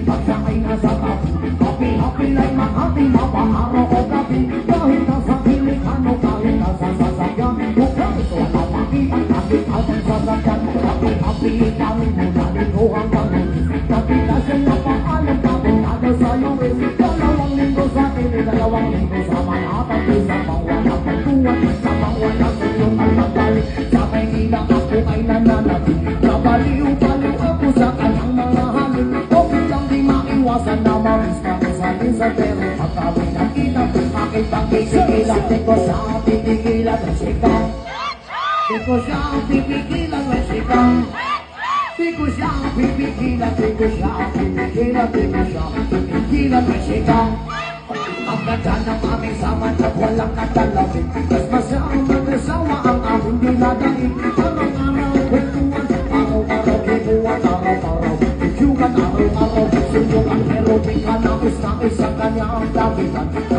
pag siya ay nasa tabi. Happy-happy like Makati, mapaharo o gabi. Kahit nasa Hilikano, kahit nasa sasakyan. Bukais, wala makita, kahit atang sasakyan. Happy-happy lang mula dito hanggang huli. Kapit na siya napaalam, kapitado sa US. 2 linggo sa Tili, 2 linggo sa Manhattan. Isa pang walang pagtuwan, isa pang walang tulong at pagdali. Sa Maynila ako ay nananabi. Nabaliw-baliw ako sa kanyang mga halik. Okay lang di maiwasan na mamis ka sa minsan. Pero pag kami nakita, bakit ang kisikilan? Di ko siya pipigilan ng sikang. Di ko siya pipigilan ng sikang. Di ko siya pipigilan, di ko siya pipigilan, di ko siya pipigilan ng sikang. Ang ganda ng aming saman at walang natalabit. Mas masama mag-asawa ang aming dinadaig. Araw-araw, kwentuhan, araw-araw, kibuhan, araw-araw. Ityugan, araw-araw, sunyong ang aerobic, kanapos na isa kanya ang dabitan.